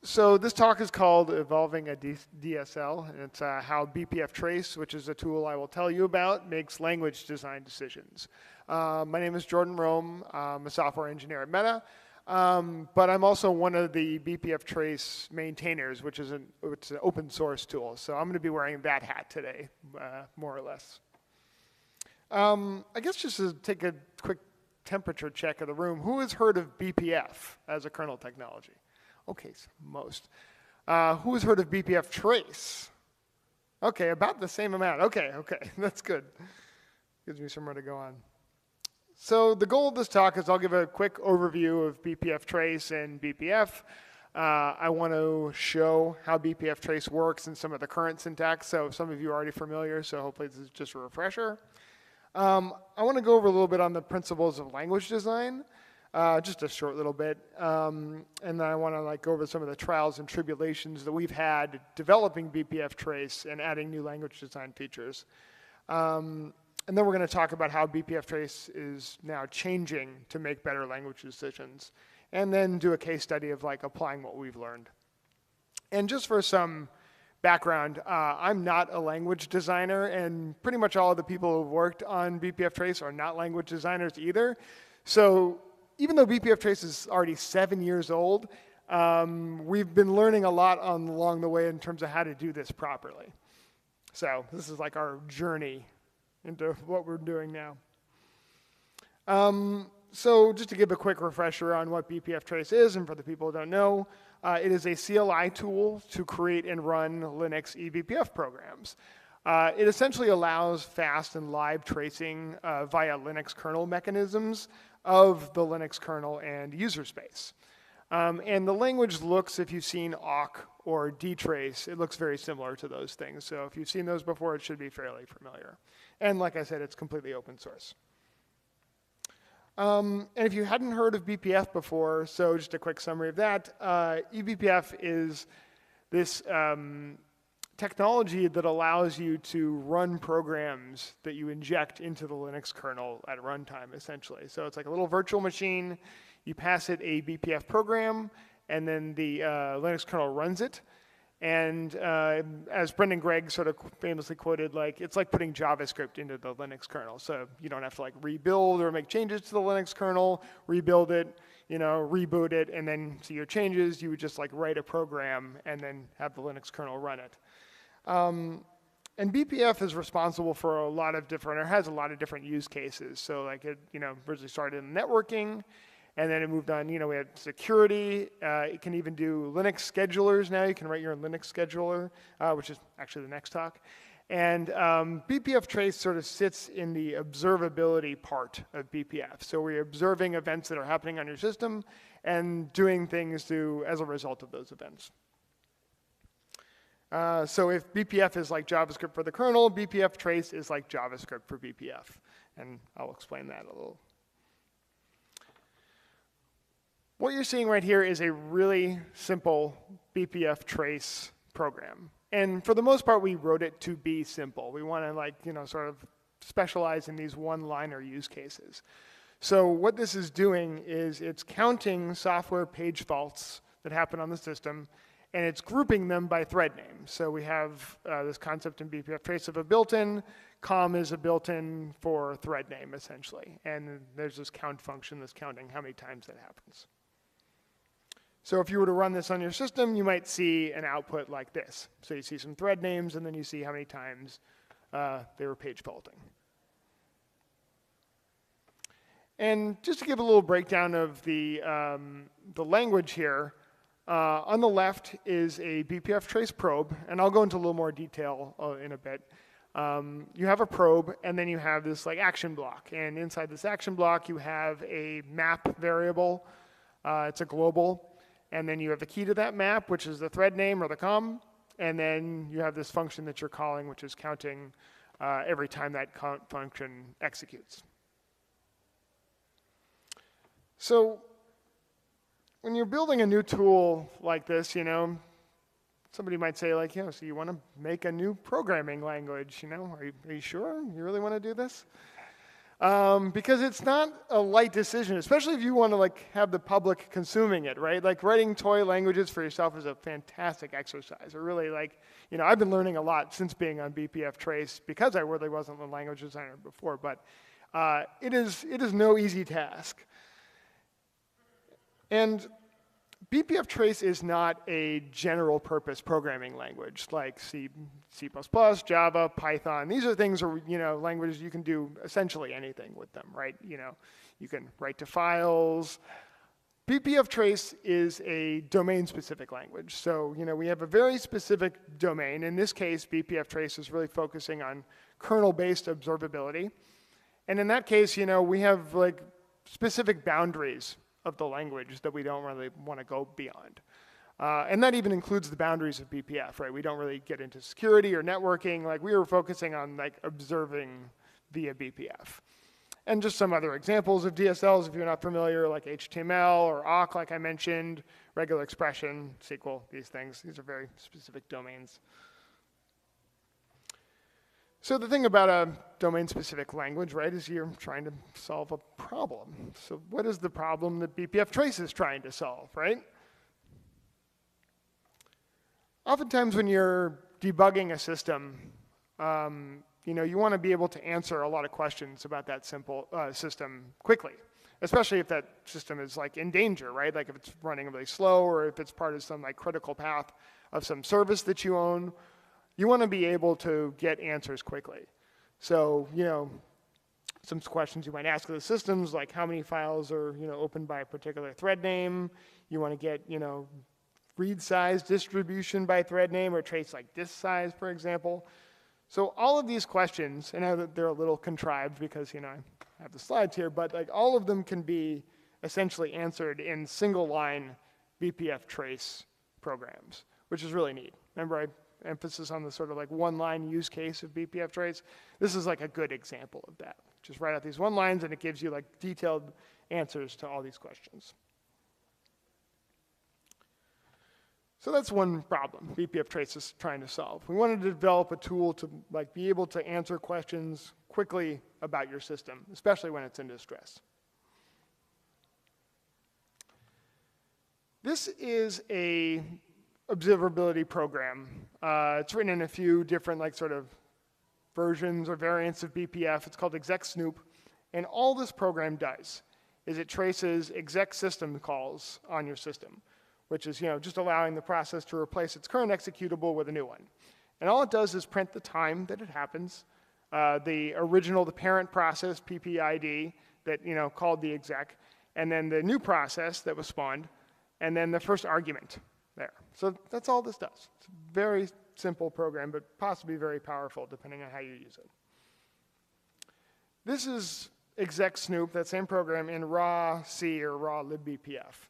So this talk is called Evolving a DSL, and it's how bpftrace, which is a tool I will tell you about, makes language design decisions. My name is Jordan Rome. I'm a software engineer at Meta, but I'm also one of the bpftrace maintainers, which is it's an open source tool. So I'm going to be wearing that hat today, more or less. I guess just to take a quick temperature check of the room, who has heard of BPF as a kernel technology? Okay, so most. Who has heard of bpftrace? Okay, about the same amount. Okay, that's good. Gives me somewhere to go on. So the goal of this talk is I'll give a quick overview of bpftrace and BPF. I want to show how bpftrace works and some of the current syntax. So some of you are already familiar, so hopefully this is just a refresher. I want to go over a little bit on the principles of language design. Just a short little bit, and then I want to go over some of the trials and tribulations that we've had developing bpftrace and adding new language design features. And then we're going to talk about how bpftrace is now changing to make better language decisions, and then do a case study of applying what we've learned. And just for some background, I'm not a language designer, and pretty much all of the people who've worked on bpftrace are not language designers either. So even though bpftrace is already 7 years old, we've been learning a lot along the way in terms of how to do this properly. So this is our journey into what we're doing now. So just to give a quick refresher on what bpftrace is, and for the people who don't know, it is a CLI tool to create and run Linux eBPF programs. It essentially allows fast and live tracing via Linux kernel mechanisms of the Linux kernel and user space. And the language looks, if you've seen awk or dtrace, it looks very similar to those things. So if you've seen those before, it should be fairly familiar. And like I said, it's completely open source. And if you hadn't heard of BPF before, so just a quick summary of that, eBPF is this technology that allows you to run programs that you inject into the Linux kernel at runtime, essentially. So it's like a little virtual machine. You pass it a BPF program, and then the Linux kernel runs it. And as Brendan Gregg sort of famously quoted, it's like putting JavaScript into the Linux kernel. So you don't have to rebuild or make changes to the Linux kernel, rebuild it, reboot it, and then see your changes. You would just write a program and then have the Linux kernel run it. And BPF is responsible for a lot of different, or has a lot of different use cases. So it, originally started in networking, and then it moved on, we had security. It can even do Linux schedulers now. You can write your own Linux scheduler, which is actually the next talk. And bpftrace sort of sits in the observability part of BPF. So we're observing events that are happening on your system and doing things as a result of those events. So if BPF is like JavaScript for the kernel, bpftrace is like JavaScript for BPF. And I'll explain that a little. What you're seeing right here is a really simple bpftrace program. And for the most part, we wrote it to be simple. We want to sort of specialize in these one-liner use cases. So what this is doing is it's counting software page faults that happen on the system, and it's grouping them by thread name. So we have this concept in bpftrace of a built-in. Com is a built-in for thread name, essentially. And there's this count function that's counting how many times that happens. So if you were to run this on your system, you might see an output like this. So you see some thread names, and then you see how many times they were page faulting. And just to give a little breakdown of the language here, on the left is a bpftrace probe, and I'll go into a little more detail in a bit. You have a probe, and then you have this action block. And inside this action block, you have a map variable. It's a global. And then you have the key to that map, which is the thread name or the com. And then you have this function that you're calling, which is counting every time that function executes. So when you're building a new tool like this, somebody might say so you want to make a new programming language, are you sure? You really want to do this? Because it's not a light decision, especially if you want to like have the public consuming it, right? Like writing toy languages for yourself is a fantastic exercise. It really like, I've been learning a lot since being on bpftrace because I really wasn't a language designer before, but it is no easy task. And bpftrace is not a general purpose programming language like C, C++, Java, Python. These are things, languages you can do essentially anything with them, right? You can write to files. bpftrace is a domain-specific language. So, we have a very specific domain. In this case, bpftrace is really focusing on kernel-based observability. And in that case, we have like specific boundaries of the language that we don't really want to go beyond. And that even includes the boundaries of BPF, right? We don't really get into security or networking. Like we were focusing on like observing via BPF. And just some other examples of DSLs if you're not familiar, like HTML or awk, like I mentioned, regular expression, SQL, these things. These are very specific domains. So the thing about a domain-specific language, right, is you're trying to solve a problem. So what is the problem that bpftrace is trying to solve, right? Oftentimes when you're debugging a system, you want to be able to answer a lot of questions about that simple system quickly, especially if that system is like in danger, right? Like if it's running really slow or if it's part of some like critical path of some service that you own. You want to be able to get answers quickly. So, some questions you might ask of the systems, like how many files are, opened by a particular thread name. You want to get, read size distribution by thread name or trace like disk size, for example. So all of these questions, and I know that they're a little contrived because, I have the slides here, but like all of them can be essentially answered in single line bpftrace programs, which is really neat. Remember, emphasis on the sort of like one-line use case of bpftrace. This is like a good example of that. Just write out these one lines and it gives you like detailed answers to all these questions. So that's one problem bpftrace is trying to solve. We wanted to develop a tool to like be able to answer questions quickly about your system, especially when it's in distress. This is a observability program. It's written in a few different like sort of versions or variants of BPF. It's called exec snoop. And all this program does is it traces exec system calls on your system, which is just allowing the process to replace its current executable with a new one. And all it does is print the time that it happens, the parent process, PPID, that called the exec, and then the new process that was spawned, and then the first argument there. So that's all this does. It's a very simple program, but possibly very powerful depending on how you use it. This is exec snoop, that same program, in raw C or raw libbpf.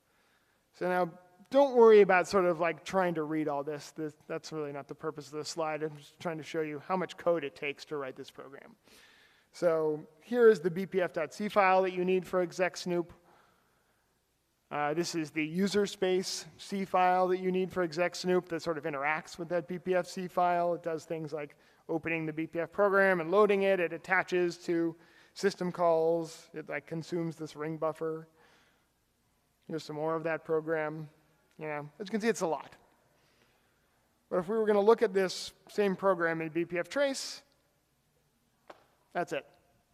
So now, don't worry about sort of like trying to read all this. That's really not the purpose of this slide. I'm just trying to show you how much code it takes to write this program. So here is the bpf.c file that you need for exec snoop. This is the user space C file that you need for exec snoop that sort of interacts with that bpf.c file. It does things like opening the bpf program and loading it. It attaches to system calls. It like consumes this ring buffer. Here's some more of that program. As you can see, it's a lot. But if we were going to look at this same program in bpftrace, that's it.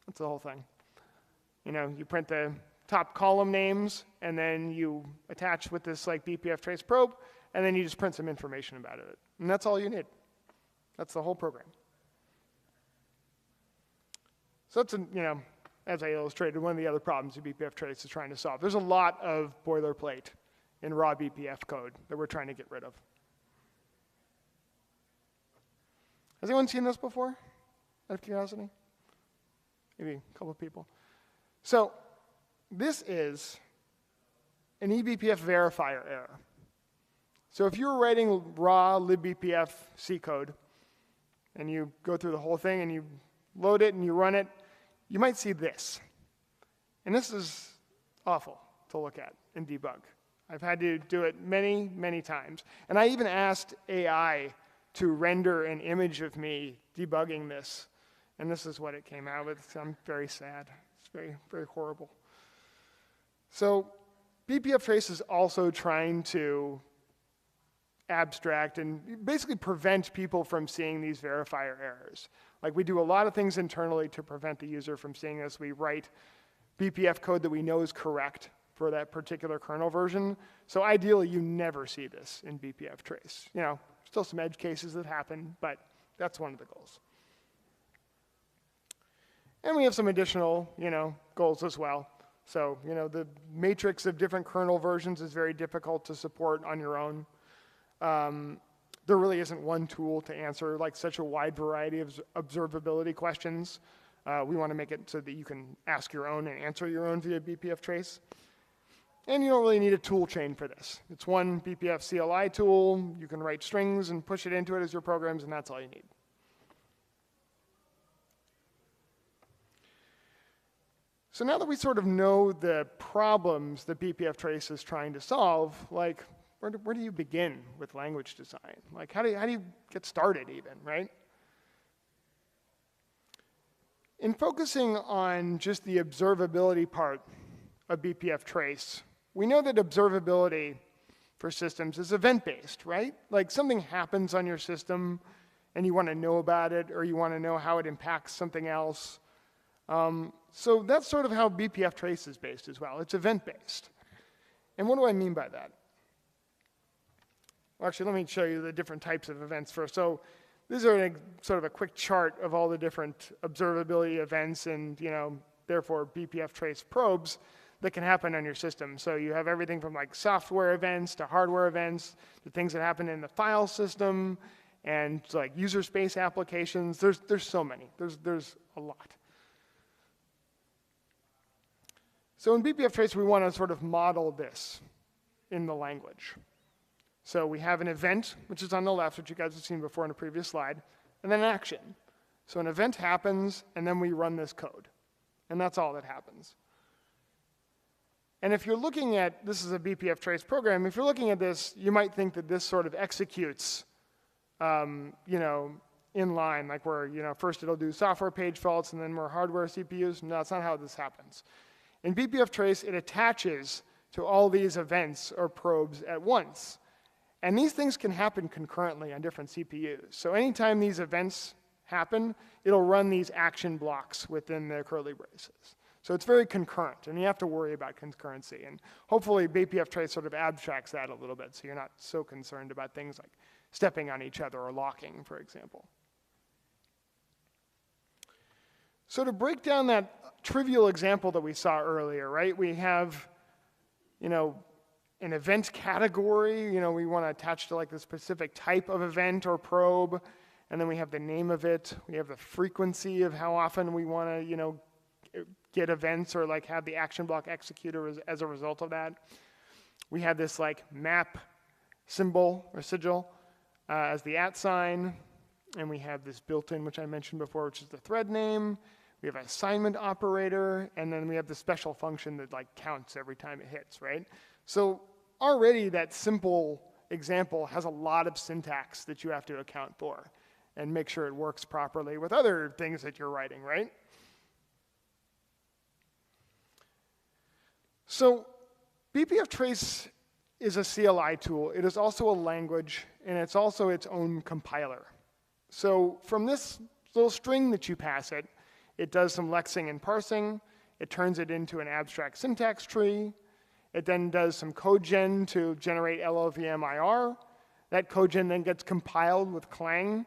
That's the whole thing. You print the top column names, and then you attach with this like bpftrace probe, and then you just print some information about it. And that's all you need. That's the whole program. So that's, as I illustrated, one of the other problems that bpftrace is trying to solve. There's a lot of boilerplate in raw BPF code that we're trying to get rid of. Has anyone seen this before, out of curiosity? Maybe a couple of people. So this is an eBPF verifier error. So if you're writing raw libbpf C code, and you go through the whole thing, and you load it, and you run it, you might see this. And this is awful to look at and debug. I've had to do it many, many times. And I even asked AI to render an image of me debugging this. And this is what it came out with. So I'm very sad. very, very horrible. So bpftrace is also trying to abstract and basically prevent people from seeing these verifier errors. Like we do a lot of things internally to prevent the user from seeing this. We write BPF code that we know is correct for that particular kernel version. So ideally, you never see this in bpftrace. You know, still some edge cases that happen, but that's one of the goals. And we have some additional, goals as well. So, the matrix of different kernel versions is very difficult to support on your own. There really isn't one tool to answer like such a wide variety of observability questions. We want to make it so that you can ask your own and answer your own via bpftrace. And you don't really need a tool chain for this. It's one bpf CLI tool. You can write strings and push it into it as your programs, and that's all you need. So now that we sort of know the problems that bpftrace is trying to solve, like where do you begin with language design? Like how do you get started even, right? In focusing on just the observability part of bpftrace, we know that observability for systems is event-based, right? Like something happens on your system and you want to know about it or you want to know how it impacts something else. So that's sort of how bpftrace is based as well. It's event-based. And what do I mean by that? Well, actually, let me show you the different types of events first. So these are sort of a quick chart of all the different observability events and, therefore bpftrace probes that can happen on your system. So you have everything from like software events to hardware events, to things that happen in the file system, and like user space applications. There's so many. There's a lot. So in bpftrace, we want to sort of model this in the language. So we have an event, which is on the left, which you guys have seen before in a previous slide, and then an action. So an event happens, and then we run this code. And that's all that happens. And if you're looking at, this is a bpftrace program, if you're looking at this, you might think that this sort of executes, in line, like where, first it'll do software page faults and then more hardware CPUs. No, that's not how this happens. In bpftrace, it attaches to all these events or probes at once. And these things can happen concurrently on different CPUs. So anytime these events happen, it'll run these action blocks within the curly braces. So it's very concurrent, and you have to worry about concurrency. And hopefully bpftrace sort of abstracts that a little bit so you're not so concerned about things like stepping on each other or locking, for example. So to break down that trivial example that we saw earlier, right? We have, an event category, we want to attach to like the specific type of event or probe, and then we have the name of it. We have the frequency of how often we want to, get events or like have the action block execute as a result of that. We have this like map symbol or sigil as the @ sign, and we have this built-in, which I mentioned before, which is the thread name. We have an assignment operator, and then we have the special function that like counts every time it hits, right? So already that simple example has a lot of syntax that you have to account for and make sure it works properly with other things that you're writing, right? So bpftrace is a CLI tool. It is also a language, and it's also its own compiler. So from this little string that you pass it, it does some lexing and parsing. It turns it into an abstract syntax tree. It then does some code gen to generate LLVM-IR. That code gen then gets compiled with Clang,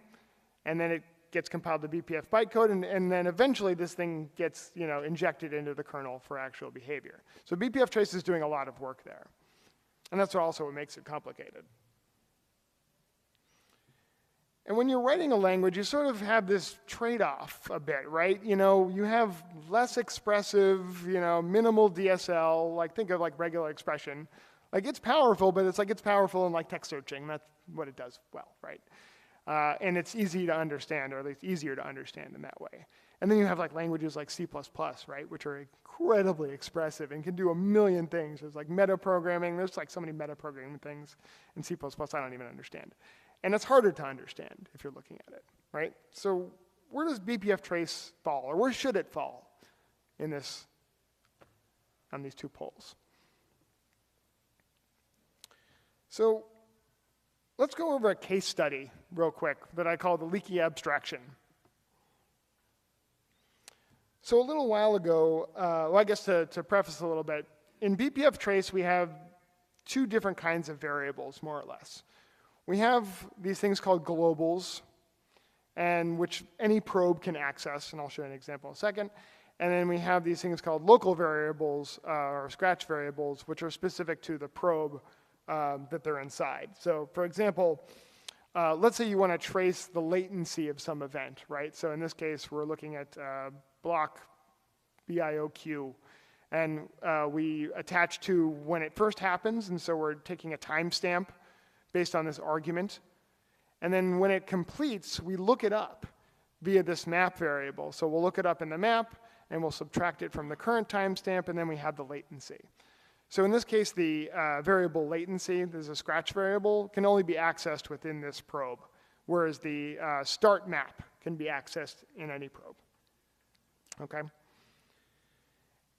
and then it gets compiled to BPF bytecode, and then eventually this thing gets injected into the kernel for actual behavior. So bpftrace is doing a lot of work there. And that's also what makes it complicated. And when you're writing a language, you sort of have this trade-off a bit, right? You have less expressive, minimal DSL, like think of like regular expression. Like it's powerful, but it's powerful in like text searching. That's what it does well, right? And it's easy to understand, or at least easier to understand in that way. And then you have like languages like C++, right, which are incredibly expressive and can do a million things. There's like metaprogramming. There's like so many metaprogramming things in C++ I don't even understand. And it's harder to understand if you're looking at it, right? So where does bpftrace fall, or where should it fall in this on these two poles. So let's go over a case study real quick that I call the leaky abstraction. So a little while ago, well, I guess to preface a little bit, in bpftrace we have two different kinds of variables, more or less. We have these things called globals, and which any probe can access, and I'll show you an example in a second. And then we have these things called local variables, or scratch variables, which are specific to the probe that they're inside. So for example, let's say you want to trace the latency of some event, right? So in this case, we're looking at block BIOQ, and we attach to when it first happens, and so we're taking a timestamp based on this argument. And then when it completes, we look it up via this map variable. So we'll look it up in the map, and we'll subtract it from the current timestamp, and then we have the latency. So in this case, the variable latency, there's a scratch variable, can only be accessed within this probe, whereas the start map can be accessed in any probe. Okay?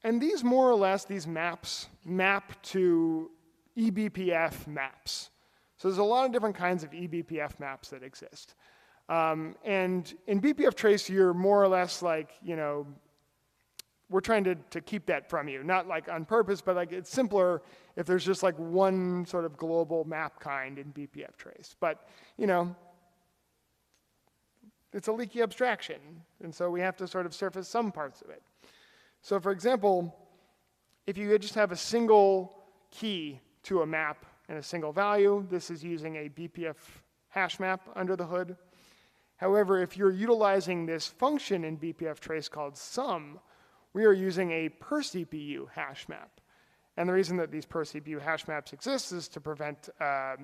And these more or less, these maps map to eBPF maps. So there's a lot of different kinds of eBPF maps that exist. And in bpftrace, you're more or less like, you know, we're trying to keep that from you. Not like on purpose, but like it's simpler if there's just like one sort of global map kind in bpftrace. But, you know, it's a leaky abstraction. And so we have to sort of surface some parts of it. So for example, if you just have a single key to a map and a single value, this is using a BPF hash map under the hood. However, if you're utilizing this function in bpftrace called sum, we are using a per CPU hash map. And the reason that these per CPU hash maps exist is to prevent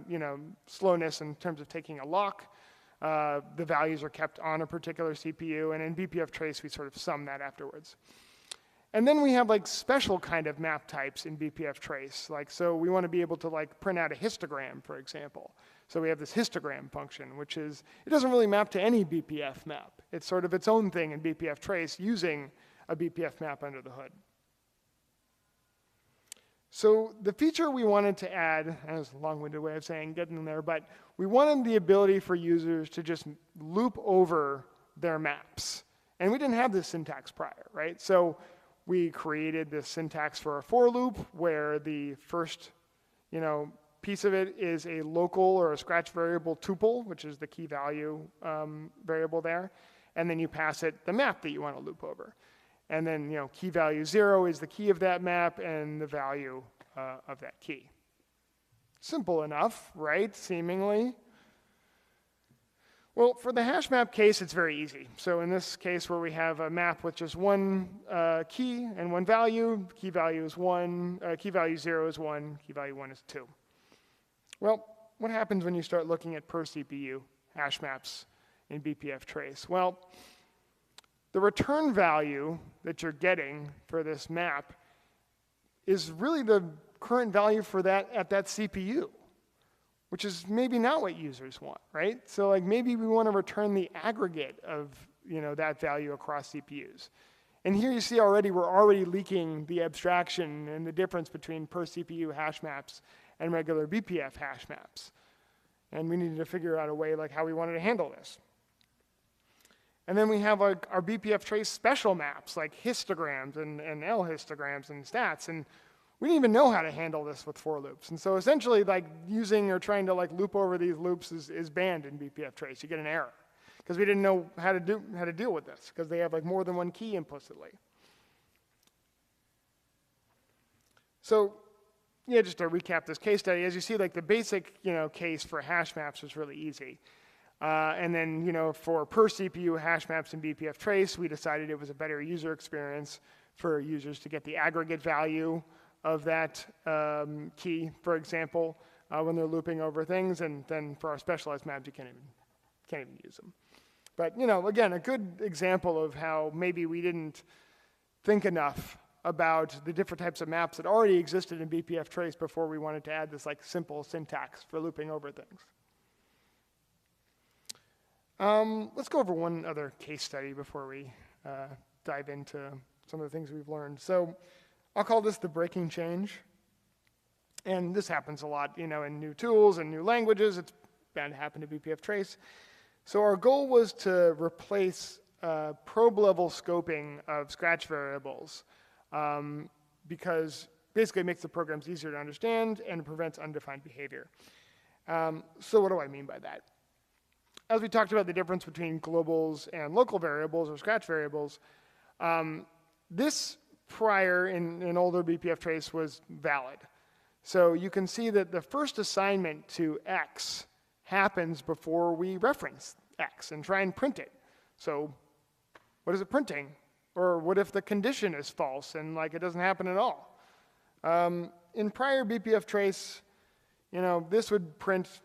you know, slowness in terms of taking a lock. The values are kept on a particular CPU, and in bpftrace we sort of sum that afterwards. And then we have like special kind of map types in bpftrace. Like, so we want to be able to like print out a histogram, for example. So we have this histogram function, which is, it doesn't really map to any BPF map. It's sort of its own thing in bpftrace using a BPF map under the hood. So the feature we wanted to add, and it's a long-winded way of saying getting there, but we wanted the ability for users to just loop over their maps. And we didn't have this syntax prior, right? So we created this syntax for a for loop where the first, you know, piece of it is a local or a scratch variable tuple, which is the key value variable there. And then you pass it the map that you want to loop over. And then, you know, key value 0 is the key of that map and the value of that key. Simple enough, right? Seemingly. Well, for the hash map case, it's very easy. So in this case where we have a map with just one key and one value, key value is 1, key value 0 is 1, key value 1 is 2. Well, what happens when you start looking at per CPU hash maps in bpftrace? Well, the return value that you're getting for this map is really the current value for that at that CPU, which is maybe not what users want, right? So like maybe we want to return the aggregate of, you know, that value across CPUs. And here you see already we're already leaking the abstraction and the difference between per CPU hash maps and regular BPF hash maps. And we needed to figure out a way like how we wanted to handle this. And then we have like our bpftrace special maps like histograms and L histograms and stats. And we didn't even know how to handle this with for loops. And so essentially like using or trying to like loop over these loops is banned in bpftrace. You get an error because we didn't know how to deal with this because they have like more than one key implicitly. So yeah, just to recap this case study, as you see, like the basic, you know, case for hash maps was really easy. And then, you know, for per CPU hash maps in bpftrace, we decided it was a better user experience for users to get the aggregate value of that key, for example, when they're looping over things. And then for our specialized maps, you can't even use them. But, you know, again, a good example of how maybe we didn't think enough about the different types of maps that already existed in bpftrace before we wanted to add this like simple syntax for looping over things. Let's go over one other case study before we dive into some of the things we've learned. So I'll call this the breaking change. And this happens a lot, in new tools and new languages. It's bound to happen to bpftrace. So our goal was to replace probe-level scoping of Scratch variables because basically it makes the programs easier to understand and prevents undefined behavior. So what do I mean by that? As we talked about the difference between globals and local variables or Scratch variables, this prior in older bpftrace was valid. So you can see that the first assignment to X happens before we reference X and try and print it. So what is it printing? Or what if the condition is false and it doesn't happen at all? In prior bpftrace, this would print,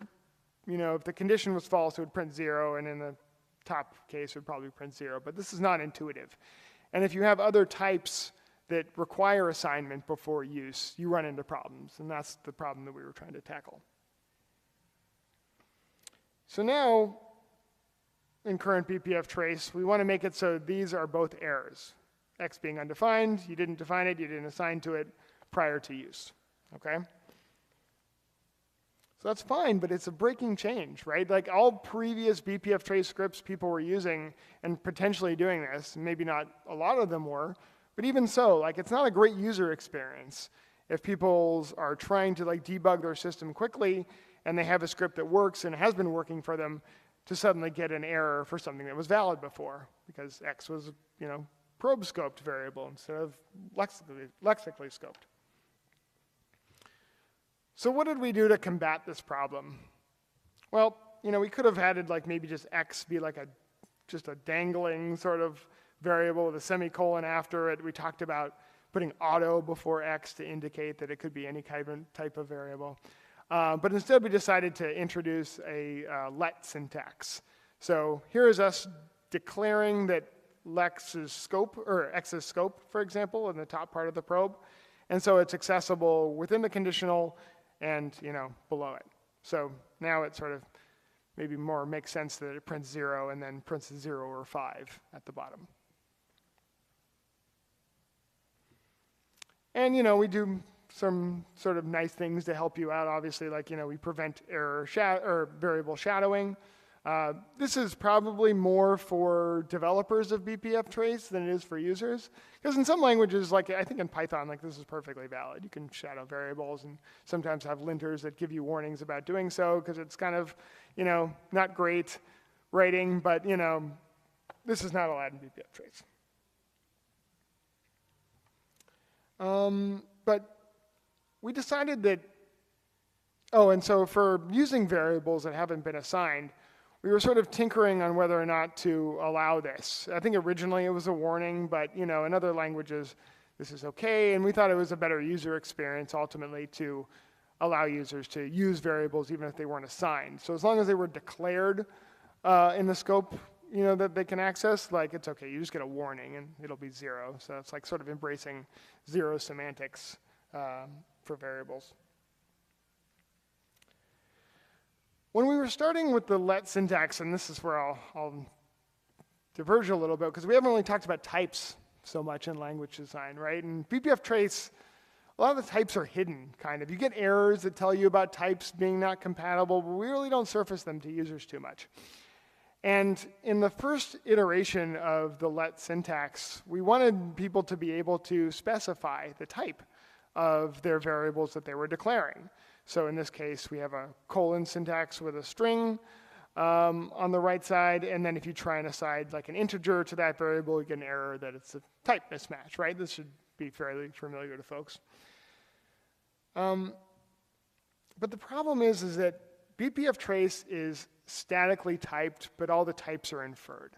if the condition was false, it would print 0, and in the top case, it would probably print 0. But this is not intuitive. And if you have other types that require assignment before use, you run into problems, and that's the problem that we were trying to tackle. So now, in current bpftrace, we want to make it so these are both errors. X being undefined, you didn't define it, you didn't assign to it prior to use, okay? So that's fine, but it's a breaking change, right? All previous bpftrace scripts people were using and potentially doing this, maybe not a lot of them were, but even so, it's not a great user experience if people are trying to debug their system quickly and they have a script that works and has been working for them to suddenly get an error for something that was valid before because X was, probe scoped variable instead of lexically scoped. So what did we do to combat this problem? Well, we could have had it maybe just X be just a dangling sort of variable with a semicolon after it. We talked about putting auto before X to indicate that it could be any type of variable. But instead, we decided to introduce a let syntax. So here is us declaring that X's scope, for example, in the top part of the probe. And so it's accessible within the conditional and below it. So now it sort of maybe more makes sense that it prints 0 and then prints 0 or 5 at the bottom. And we do some sort of nice things to help you out. Obviously, we prevent variable shadowing. This is probably more for developers of bpftrace than it is for users. Because in some languages, I think in Python, this is perfectly valid. You can shadow variables and sometimes have linters that give you warnings about doing so because it's kind of, not great writing, but, this is not allowed in bpftrace. But we decided that, and so for using variables that haven't been assigned, we were sort of tinkering on whether or not to allow this. I think originally it was a warning, but in other languages, this is okay, and we thought it was a better user experience ultimately to allow users to use variables even if they weren't assigned. So as long as they were declared in the scope, that they can access, it's okay, you just get a warning and it'll be 0. So it's sort of embracing 0 semantics for variables. When we were starting with the let syntax, and this is where I'll diverge a little bit, because we haven't really talked about types so much in language design, right? And bpftrace, a lot of the types are hidden, kind of. You get errors that tell you about types being not compatible, but we really don't surface them to users too much. And in the first iteration of the let syntax, we wanted people to be able to specify the type of their variables that they were declaring. So in this case, we have a colon syntax with a string on the right side, and then if you try and assign an integer to that variable, you get an error that it's a type mismatch, right? This should be fairly familiar to folks. But the problem is that bpftrace is statically typed, but all the types are inferred.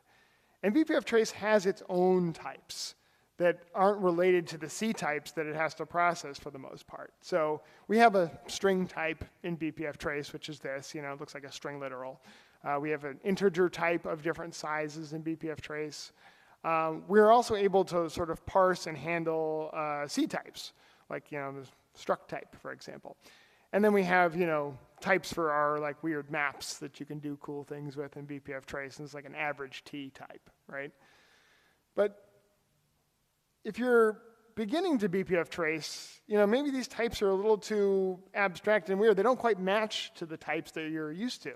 And bpftrace has its own types that aren't related to the C types that it has to process for the most part. So we have a string type in bpftrace, which is this, it looks like a string literal. We have an integer type of different sizes in bpftrace. We're also able to sort of parse and handle C types, the struct type, for example. And then we have, types for our weird maps that you can do cool things with in bpftrace, and it's an average T type, right? But if you're beginning to bpftrace, maybe these types are a little too abstract and weird. They don't quite match to the types that you're used to.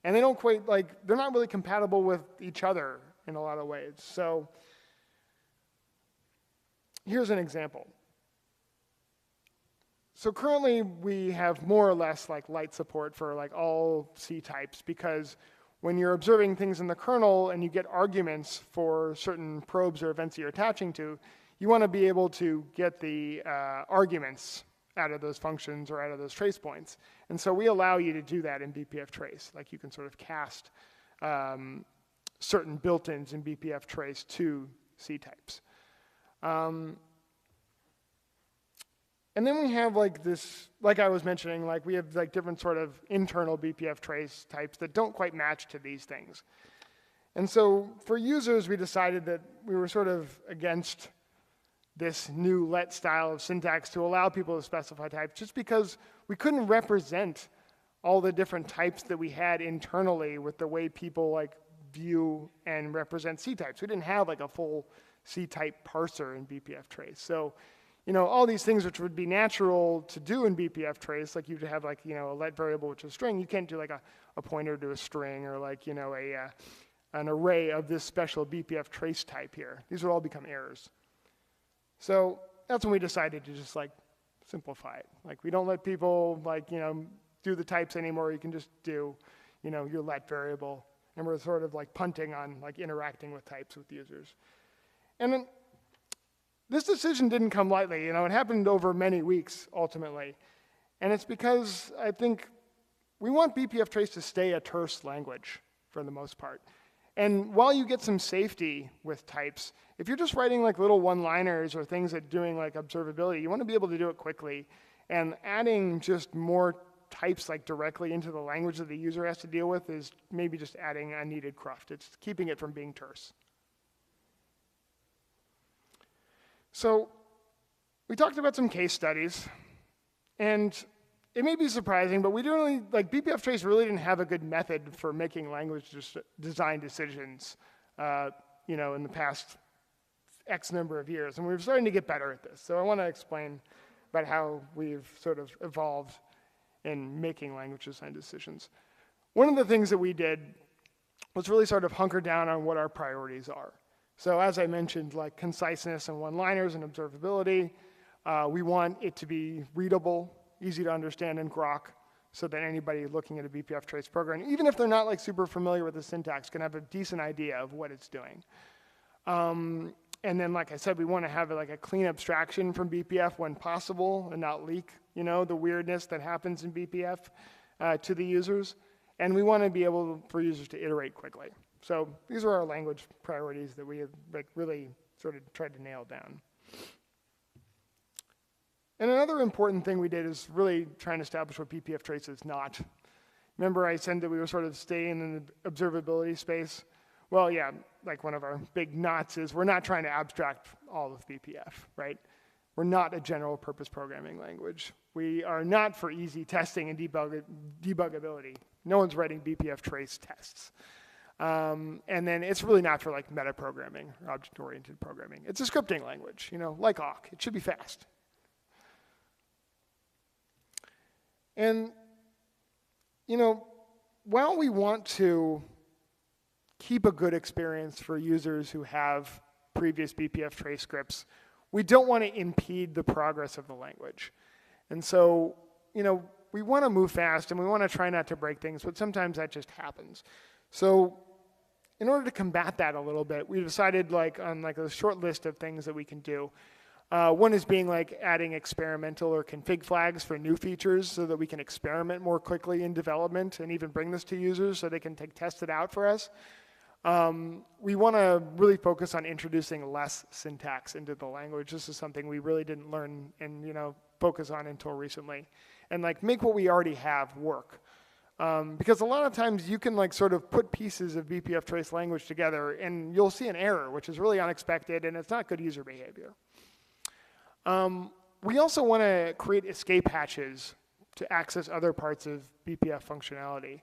And they don't quite, they're not really compatible with each other in a lot of ways. So here's an example. So currently we have more or less light support for all C types, because when you're observing things in the kernel and you get arguments for certain probes or events that you're attaching to, you want to be able to get the arguments out of those functions or out of those trace points. And so we allow you to do that in bpftrace. You can sort of cast certain built-ins in bpftrace to C types. And then we have this, I was mentioning, we have different sort of internal bpftrace types that don't quite match to these things. And so for users, we decided that we were sort of against this new let style of syntax to allow people to specify types, just because we couldn't represent all the different types that we had internally with the way people view and represent C types. We didn't have a full C type parser in bpftrace. So all these things which would be natural to do in bpftrace, you'd have a let variable, which is a string. You can't do a pointer to a string, or an array of this special bpftrace type here. These would all become errors. So that's when we decided to just simplify it. We don't let people do the types anymore. You can just do your let variable, and we're sort of punting on interacting with types with users. And then this decision didn't come lightly. It happened over many weeks ultimately, and it's because I think we want bpftrace to stay a terse language for the most part. And while you get some safety with types, if you're just writing little one-liners or things that doing observability, you want to be able to do it quickly. And adding just more types directly into the language that the user has to deal with is maybe just adding unneeded cruft. It's keeping it from being terse. So we talked about some case studies, and it may be surprising, but we didn't really, bpftrace really didn't have a good method for making language design decisions, in the past X number of years, and we're starting to get better at this. So I want to explain about how we've sort of evolved in making language design decisions. One of the things that we did was really sort of hunker down on what our priorities are. So as I mentioned, conciseness and one-liners and observability, we want it to be readable, easy to understand in Grok, so that anybody looking at a bpftrace program, even if they're not super familiar with the syntax, can have a decent idea of what it's doing. And then, I said, we want to have a clean abstraction from BPF when possible and not leak, the weirdness that happens in BPF to the users. And we want to be able for users to iterate quickly. So these are our language priorities that we have really sort of tried to nail down. And another important thing we did is really trying to establish what bpftrace is not. Remember I said that we were sort of staying in the observability space? Well, yeah, one of our big nots is we're not trying to abstract all of BPF, right? We're not a general purpose programming language. We are not for easy testing and debuggability. No one's writing bpftrace tests. And then it's really not for metaprogramming or object-oriented programming. It's a scripting language, like awk. It should be fast. And, while we want to keep a good experience for users who have previous bpftrace scripts, we don't want to impede the progress of the language. And so, we want to move fast and we want to try not to break things, but sometimes that just happens. So in order to combat that a little bit, we decided on a short list of things that we can do. One is being adding experimental or config flags for new features so that we can experiment more quickly in development and even bring this to users so they can test it out for us. We want to really focus on introducing less syntax into the language. This is something we really didn't learn and focus on until recently. And make what we already have work. Because a lot of times you can sort of put pieces of bpftrace language together and you'll see an error, which is really unexpected and it's not good user behavior. We also want to create escape hatches to access other parts of BPF functionality.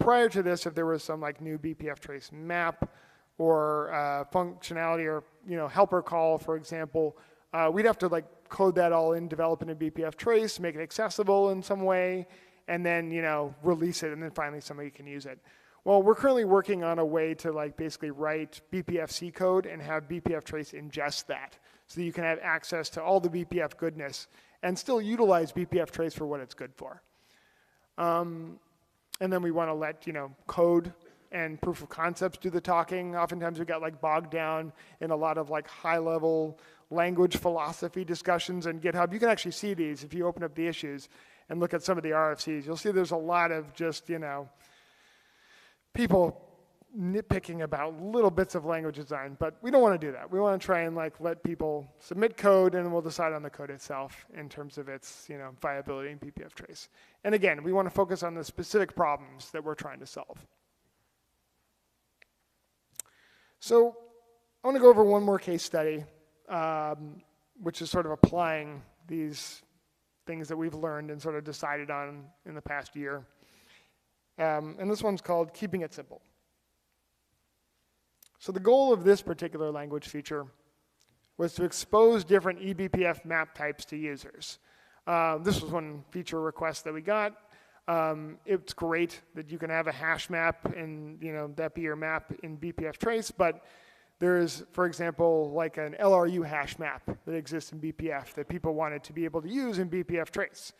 Prior to this, if there was some new bpftrace map or functionality or helper call, for example, we'd have to like code that all in, develop in a bpftrace, make it accessible in some way, and then release it, and then finally somebody can use it. Well, we're currently working on a way to like basically write BPFC code and have bpftrace ingest that, so that you can have access to all the BPF goodness and still utilize bpftrace for what it's good for. And then we want to let code and proof of concepts do the talking. Oftentimes we got like bogged down in a lot of like high-level language philosophy discussions in GitHub. You can actually see these if you open up the issues and look at some of the RFCs. You'll see there's a lot of just people nitpicking about little bits of language design, but we don't want to do that. We want to try and like let people submit code, and we'll decide on the code itself in terms of its viability in bpftrace. And again, we want to focus on the specific problems that we're trying to solve. So I want to go over one more case study, which is sort of applying these things that we've learned and sort of decided on in the past year. And this one's called Keeping It Simple. So the goal of this particular language feature was to expose different eBPF map types to users. This was one feature request that we got. It's great that you can have a hash map and that be your map in bpftrace, but there's, for example, like an LRU hash map that exists in BPF that people wanted to be able to use in bpftrace.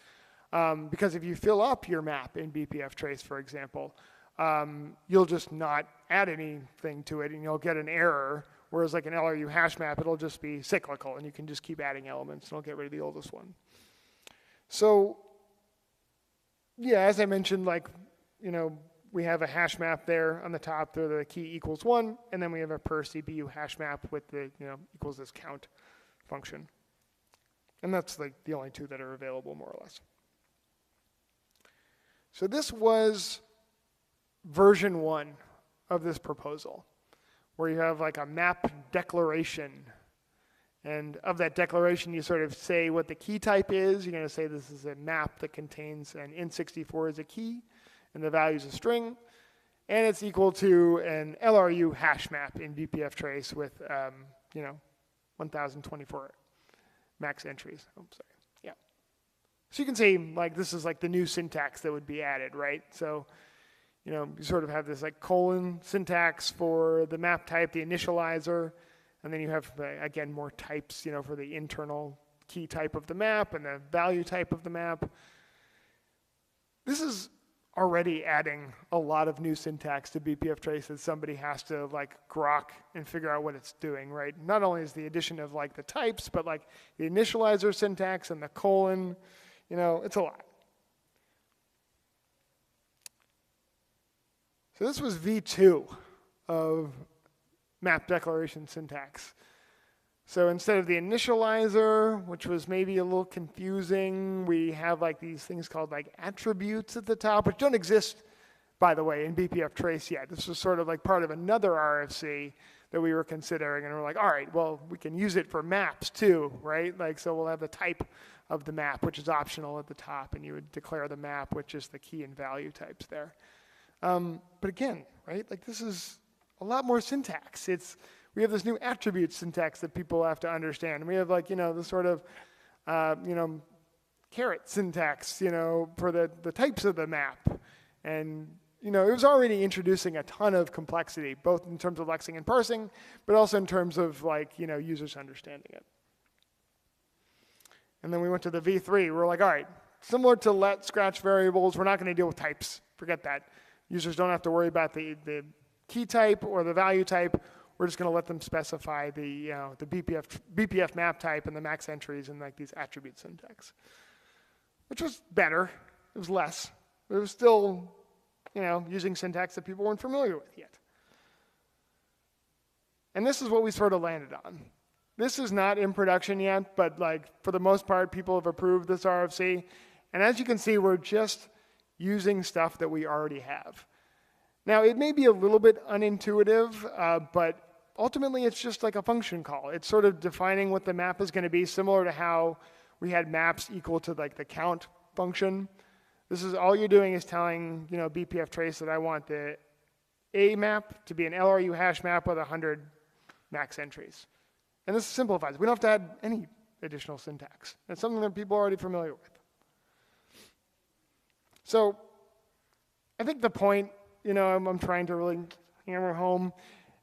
Because if you fill up your map in bpftrace, for example, you'll just not add anything to it and you'll get an error, whereas like an LRU hash map, it'll just be cyclical and you can just keep adding elements and it'll get rid of the oldest one. So yeah, as I mentioned, like, we have a hash map there on the top, where the key equals 1, and then we have a per CPU hash map with the, equals this count function. And that's like the only two that are available, more or less. So this was version 1 of this proposal, where you have like a map declaration. And of that declaration, you sort of say what the key type is. You're going to say this is a map that contains an int64 as a key, and the value is a string. And it's equal to an LRU hash map in bpftrace with, 1,024 max entries. Oh, sorry. Yeah. So you can say, like, this is like the new syntax that would be added, right? So, you sort of have this like colon syntax for the map type, the initializer. And then you have, again, more types, for the internal key type of the map and the value type of the map. This is already adding a lot of new syntax to bpftrace that somebody has to like grok and figure out what it's doing, right? Not only is the addition of like the types, but like the initializer syntax and the colon, it's a lot. So this was V2 of map declaration syntax. So instead of the initializer, which was maybe a little confusing, we have like these things called like attributes at the top, which don't exist, by the way, in bpftrace yet. This was sort of like part of another RFC that we were considering, and we're like, all right, well, we can use it for maps too, right? Like, so we'll have the type of the map, which is optional at the top, and you would declare the map with just the key and value types there. But again, right, like this is a lot more syntax. We have this new attribute syntax that people have to understand. And we have like, the sort of, caret syntax, for the types of the map. And, it was already introducing a ton of complexity, both in terms of lexing and parsing, but also in terms of like, users understanding it. And then we went to the V3. We're like, all right, similar to let scratch variables, we're not going to deal with types. Forget that. Users don't have to worry about the key type or the value type. We're just going to let them specify the BPF map type and the max entries and like these attribute syntax, which was better. It was less. It was still, using syntax that people weren't familiar with yet. And this is what we sort of landed on. This is not in production yet, but like for the most part, people have approved this RFC. And as you can see, we're just using stuff that we already have. Now, it may be a little bit unintuitive, but ultimately it's just like a function call. It's sort of defining what the map is going to be, similar to how we had maps equal to like the count function. This is all you're doing is telling, bpftrace that I want the a map to be an LRU hash map with 100 max entries. And this simplifies it. We don't have to add any additional syntax. It's something that people are already familiar with. So I think the point, I'm trying to really hammer home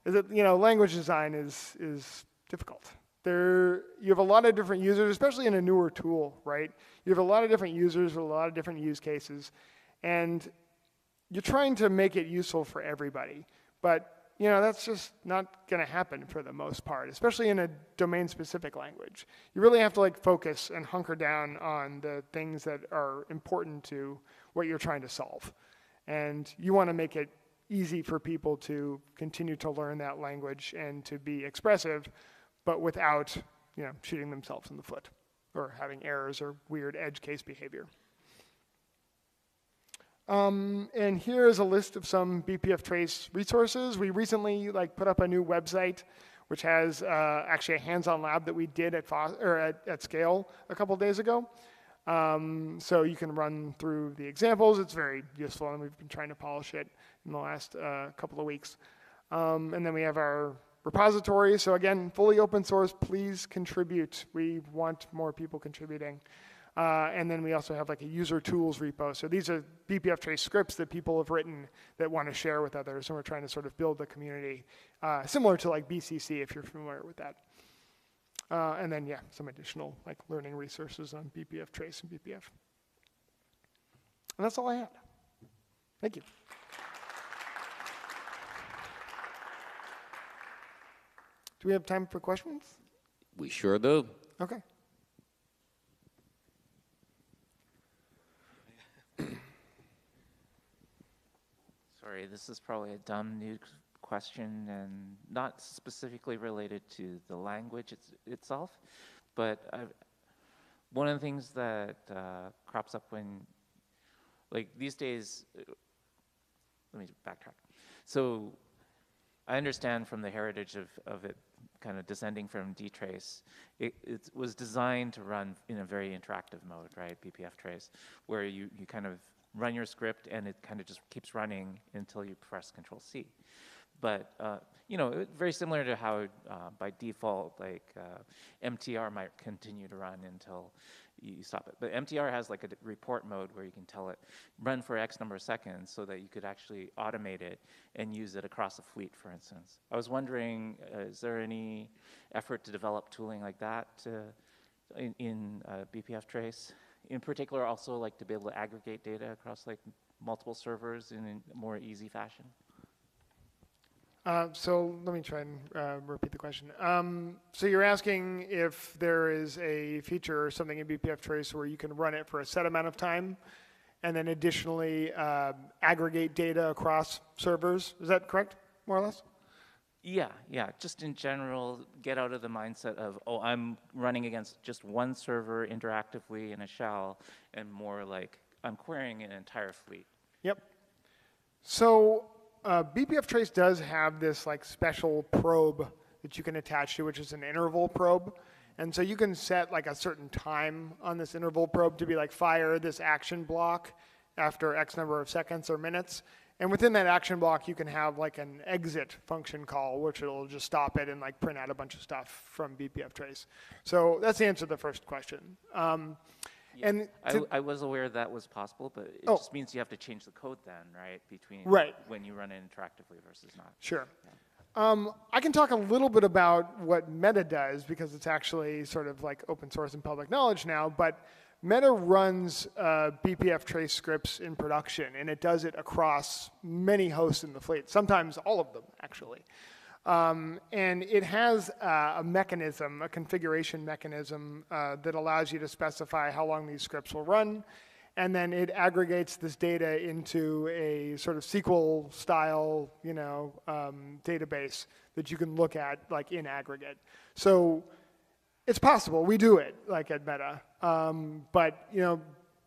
is that, language design is difficult. You have a lot of different users, especially in a newer tool, right? You have a lot of different users with a lot of different use cases, and you're trying to make it useful for everybody. But, that's just not going to happen for the most part, especially in a domain-specific language. You really have to focus and hunker down on the things that are important to what you're trying to solve. And you want to make it easy for people to continue to learn that language and to be expressive, but without, shooting themselves in the foot or having errors or weird edge case behavior. And here is a list of some bpftrace resources. We recently put up a new website, which has actually a hands-on lab that we did at Scale a couple days ago. So you can run through the examples. It's very useful, and we've been trying to polish it in the last couple of weeks. And then we have our repository. So again, fully open source. Please contribute. We want more people contributing. And then we also have a user tools repo. So these are bpftrace scripts that people have written that want to share with others. And we're trying to sort of build a community similar to BCC, if you're familiar with that. And then, some additional learning resources on bpftrace and bpf. And that's all I had. Thank you. Do we have time for questions? We sure do. Okay. Sorry, this is probably a dumb new question and not specifically related to the language itself, but one of the things that crops up when, these days, let me backtrack. So I understand from the heritage of it kind of descending from dtrace, it was designed to run in a very interactive mode, right, bpftrace, where you kind of run your script and it kind of just keeps running until you press Control-C. But, very similar to how by default, MTR might continue to run until you stop it. But MTR has a report mode where you can tell it, run for X number of seconds so that you could actually automate it and use it across a fleet, for instance. I was wondering, is there any effort to develop tooling like that in bpftrace? In particular, also to be able to aggregate data across multiple servers in a more easy fashion? So let me try and repeat the question. So you're asking if there is a feature or something in bpftrace where you can run it for a set amount of time and then additionally aggregate data across servers. Is that correct, more or less? Yeah. Just in general, get out of the mindset of, I'm running against just one server interactively in a shell, and more I'm querying an entire fleet. Yep. So bpftrace does have this special probe that you can attach to, which is an interval probe. And so you can set a certain time on this interval probe to be fire this action block after X number of seconds or minutes. And within that action block, you can have an exit function call, which it'll just stop it and print out a bunch of stuff from bpftrace. So that's the answer to the first question. And I was aware that was possible, but it just means you have to change the code then, right? Between when you run it interactively versus not. Sure. Yeah. I can talk a little bit about what Meta does because it's actually sort of open source and public knowledge now, but Meta runs bpftrace scripts in production, and it does it across many hosts in the fleet, sometimes all of them, actually. And it has a mechanism, a configuration mechanism that allows you to specify how long these scripts will run, and then it aggregates this data into a sort of SQL-style, database that you can look at in aggregate. So it's possible. We do it at Meta. But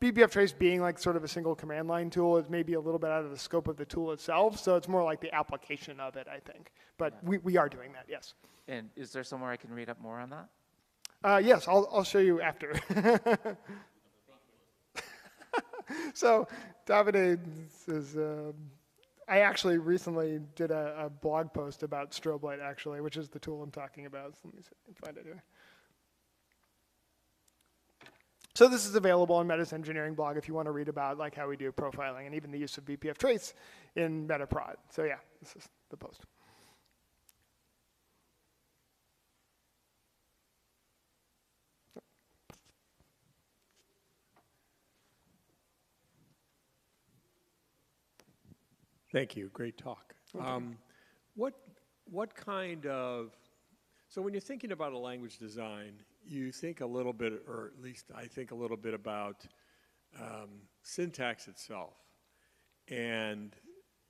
bpftrace being sort of a single command line tool is maybe a little bit out of the scope of the tool itself. So it's more the application of it, I think. But we are doing that, yes. And is there somewhere I can read up more on that? Yes, I'll show you after. So Davide says, I actually recently did a blog post about strobe light, actually, which is the tool I'm talking about. So let me see if I can find it here. So this is available on Meta's engineering blog if you want to read about like how we do profiling and even the use of bpftrace in Metaprod. So yeah, this is the post. Thank you. Great talk. What kind of, so when you're thinking about a language design, you think a little bit, or at least I think a little bit about syntax itself and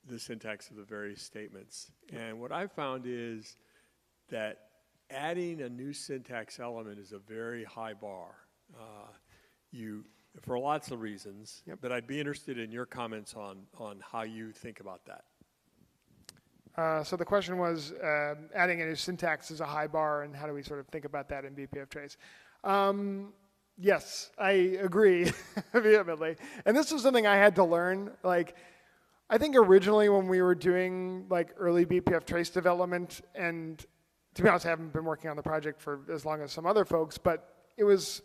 the syntax of the various statements. And what I found is that adding a new syntax element is a very high bar. For lots of reasons, but I'd be interested in your comments on how you think about that. So the question was, adding a new syntax is a high bar, and how do we sort of think about that in bpftrace? Yes, I agree vehemently. And this was something I had to learn. Like, I think originally when we were doing like early bpftrace development, and to be honest, I haven't been working on the project for as long as some other folks, but it was,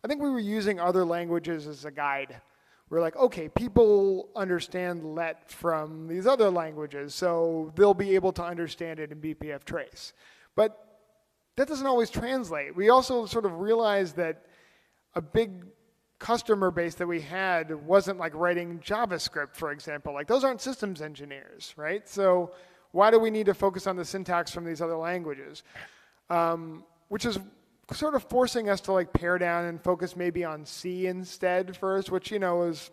I think we were using other languages as a guide. We're like, okay, people understand let from these other languages, so they'll be able to understand it in bpftrace. But that doesn't always translate. We also sort of realized that a big customer base that we had wasn't like writing JavaScript, for example. Like those aren't systems engineers, right? So why do we need to focus on the syntax from these other languages? Which is sort of forcing us to like pare down and focus maybe on C instead first, which, you know, is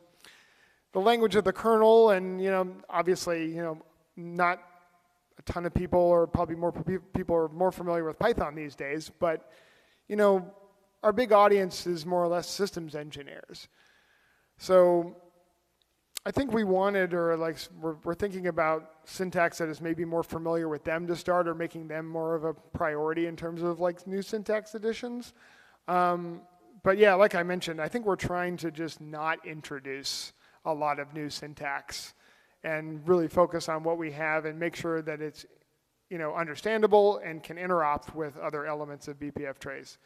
the language of the kernel, and, you know, obviously, you know, not a ton of people, or probably more people are more familiar with Python these days, but, you know, our big audience is more or less systems engineers. So I think we wanted, or like we're thinking about syntax that is maybe more familiar with them to start, or making them more of a priority in terms of like new syntax additions. But yeah, like I mentioned, I think we're trying to just not introduce a lot of new syntax and really focus on what we have and make sure that it's, you know, understandable and can interop with other elements of bpftrace.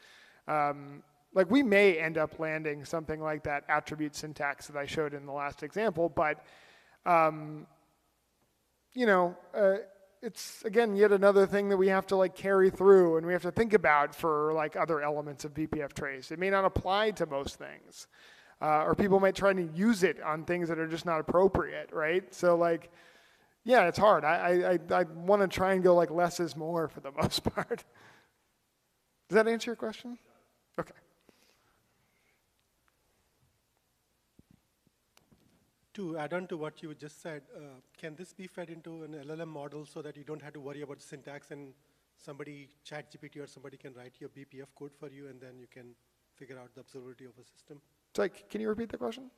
Like we may end up landing something like that attribute syntax that I showed in the last example, but you know, it's again yet another thing that we have to like carry through and we have to think about for like other elements of bpftrace. It may not apply to most things, or people might try to use it on things that are just not appropriate, right? So like, yeah, it's hard. I want to try and go like less is more for the most part. Does that answer your question? Okay. To add on to what you just said, can this be fed into an LLM model so that you don't have to worry about syntax and somebody, ChatGPT or somebody can write your BPF code for you and then you can figure out the observability of a system? So like, can you repeat the question?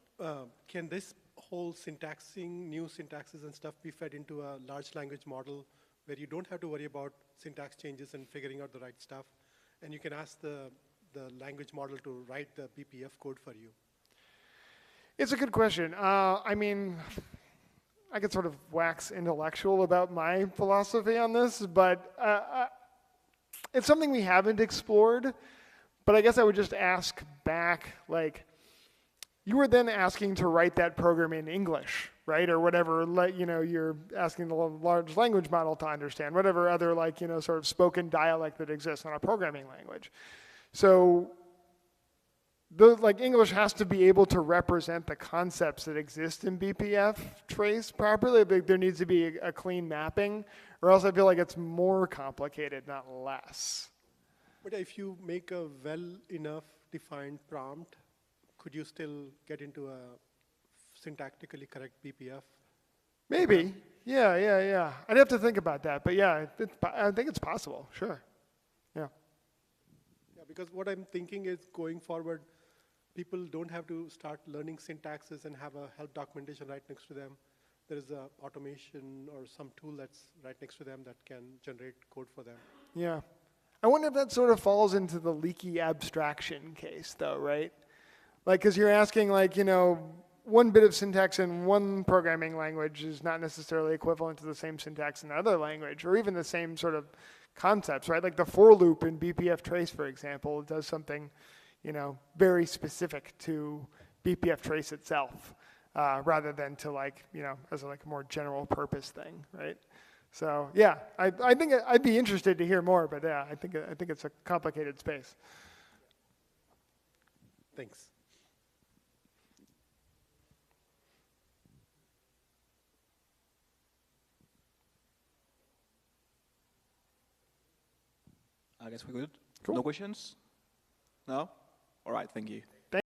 Can this whole syntaxing, new syntaxes and stuff be fed into a large language model where you don't have to worry about syntax changes and figuring out the right stuff, and you can ask the language model to write the BPF code for you? It's a good question. I mean, I could sort of wax intellectual about my philosophy on this, but it's something we haven't explored. But I guess I would just ask back, like, you were then asking to write that program in English, right? Or whatever, you know, you're asking the large language model to understand, whatever other, like, you know, sort of spoken dialect that exists on a programming language. So like English has to be able to represent the concepts that exist in bpftrace properly. There needs to be a clean mapping, or else I feel like it's more complicated, not less. But if you make a well enough defined prompt, could you still get into a syntactically correct BPF? Maybe. Yeah. I'd have to think about that, but yeah, I think it's possible. Sure. Yeah. Yeah, because what I'm thinking is going forward, people don't have to start learning syntaxes and have a help documentation right next to them. There is a automation or some tool that's right next to them that can generate code for them. Yeah. I wonder if that sort of falls into the leaky abstraction case though, right? Like, because you're asking, like, you know, one bit of syntax in one programming language is not necessarily equivalent to the same syntax in another language, or even the same sort of concepts, right? Like the for loop in bpftrace, for example, does something, very specific to bpftrace itself, rather than to as a more general purpose thing, right? So yeah, I think I'd be interested to hear more, but yeah, I think it's a complicated space. Thanks. I guess we're good. Cool. No questions? No? All right, thank you.